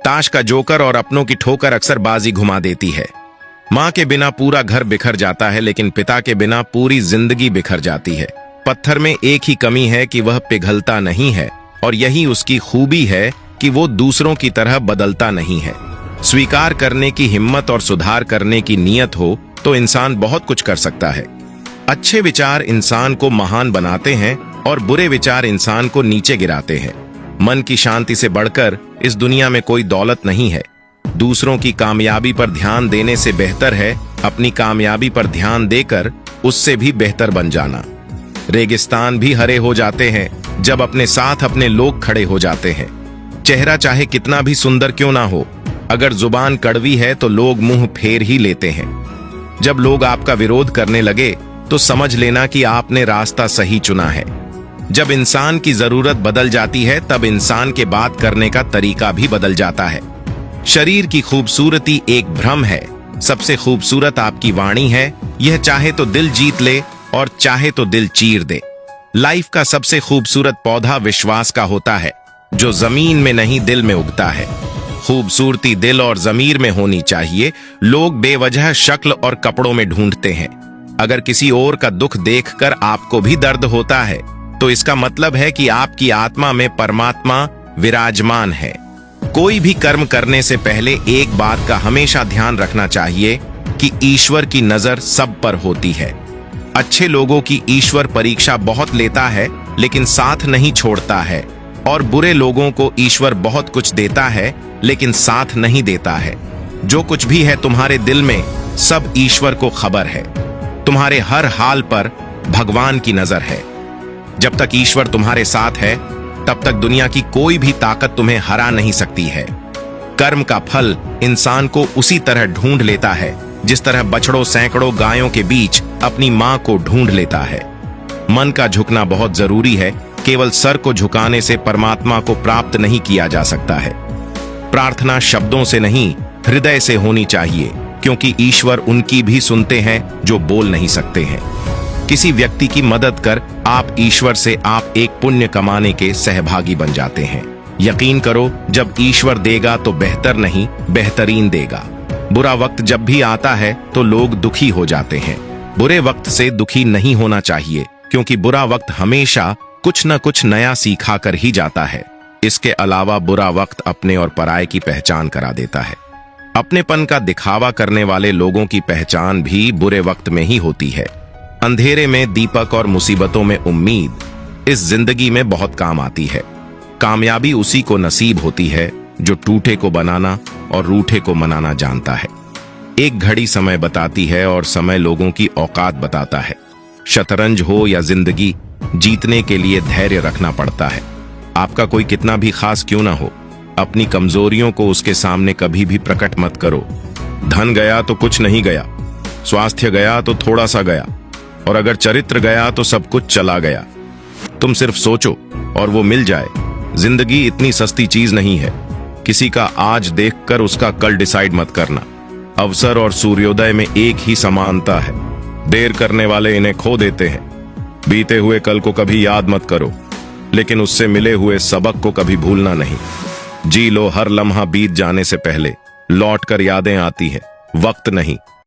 ताश का जोकर और अपनों की ठोकर अक्सर बाजी घुमा देती है। माँ के बिना पूरा घर बिखर जाता है, लेकिन पिता के बिना पूरी जिंदगी बिखर जाती है। पत्थर में एक ही कमी है कि वह पिघलता नहीं है, और यही उसकी खूबी है कि वो दूसरों की तरह बदलता नहीं है। स्वीकार करने की हिम्मत और सुधार करने की नीयत हो तो इंसान बहुत कुछ कर सकता है। अच्छे विचार इंसान को महान बनाते हैं और बुरे विचार इंसान को नीचे गिराते हैं। मन की शांति से बढ़कर इस दुनिया में कोई दौलत नहीं है। दूसरों की कामयाबी पर ध्यान देने से बेहतर है अपनी कामयाबी पर ध्यान देकर उससे भी बेहतर बन जाना। रेगिस्तान भी हरे हो जाते हैं जब अपने साथ अपने लोग खड़े हो जाते हैं। चेहरा चाहे कितना भी सुंदर क्यों ना हो, अगर जुबान कड़वी है तो लोग मुंह फेर ही लेते हैं। जब लोग आपका विरोध करने लगे तो समझ लेना कि आपने रास्ता सही चुना है। जब इंसान की जरूरत बदल जाती है तब इंसान के बात करने का तरीका भी बदल जाता है। शरीर की खूबसूरती एक भ्रम है, सबसे खूबसूरत आपकी वाणी है। यह चाहे तो दिल जीत ले और चाहे तो दिल चीर दे। लाइफ का सबसे खूबसूरत पौधा विश्वास का होता है, जो जमीन में नहीं दिल में उगता है। खूबसूरती दिल और जमीर में होनी चाहिए। लोग बेवजह शक्ल और कपड़ों में ढूंढते हैं। अगर किसी और का दुख देखकर आपको भी दर्द होता है तो इसका मतलब है कि आपकी आत्मा में परमात्मा विराजमान है। कोई भी कर्म करने से पहले एक बात का हमेशा ध्यान रखना चाहिए कि ईश्वर की नजर सब पर होती है। अच्छे लोगों की ईश्वर परीक्षा बहुत लेता है लेकिन साथ नहीं छोड़ता है, और बुरे लोगों को ईश्वर बहुत कुछ देता है लेकिन साथ नहीं देता है। जो कुछ भी है तुम्हारे दिल में, सब ईश्वर को खबर है। तुम्हारे हर हाल पर भगवान की नजर है। जब तक ईश्वर तुम्हारे साथ है तब तक दुनिया की कोई भी ताकत तुम्हें हरा नहीं सकती है। कर्म का फल इंसान को उसी तरह ढूंढ लेता है जिस तरह बछड़ों सैकड़ों गायों के बीच अपनी मां को ढूंढ लेता है। मन का झुकना बहुत जरूरी है। केवल सर को झुकाने से परमात्मा को प्राप्त नहीं किया जा सकता है। प्रार्थना शब्दों से नहीं, हृदय से होनी चाहिए, क्योंकि ईश्वर उनकी भी सुनते हैं जो बोल नहीं सकते हैं। किसी व्यक्ति की मदद कर आप ईश्वर से आप एक पुण्य कमाने के सहभागी बन जाते हैं। यकीन करो, जब ईश्वर देगा तो बेहतर नहीं, बेहतरीन देगा। बुरा वक्त जब भी आता है तो लोग दुखी हो जाते हैं। बुरे वक्त से दुखी नहीं होना चाहिए, क्योंकि बुरा वक्त हमेशा कुछ न कुछ नया सिखा कर ही जाता है। इसके अलावा बुरा वक्त अपने और पराये की पहचान करा देता है। अपनेपन का दिखावा करने वाले लोगों की पहचान भी बुरे वक्त में ही होती है। अंधेरे में दीपक और मुसीबतों में उम्मीद इस जिंदगी में बहुत काम आती है। कामयाबी उसी को नसीब होती है जो टूटे को बनाना और रूठे को मनाना जानता है। एक घड़ी समय बताती है और समय लोगों की औकात बताता है। शतरंज हो या जिंदगी, जीतने के लिए धैर्य रखना पड़ता है। आपका कोई कितना भी खास क्यों ना हो, अपनी कमजोरियों को उसके सामने कभी भी प्रकट मत करो। धन गया तो कुछ नहीं गया, स्वास्थ्य गया तो थोड़ा सा गया, और अगर चरित्र गया तो सब कुछ चला गया। तुम सिर्फ सोचो और वो मिल जाए। जिंदगी इतनी सस्ती चीज नहीं है। किसी का आज देखकर उसका कल डिसाइड मत करना। अवसर और सूर्योदय में एक ही समानता है। देर करने वाले इन्हें खो देते हैं। बीते हुए कल को कभी याद मत करो, लेकिन उससे मिले हुए सबक को कभी भूलना नहीं। जी लो हर लम्हा बीत जाने से पहले, लौट कर यादें आती है, वक्त नहीं।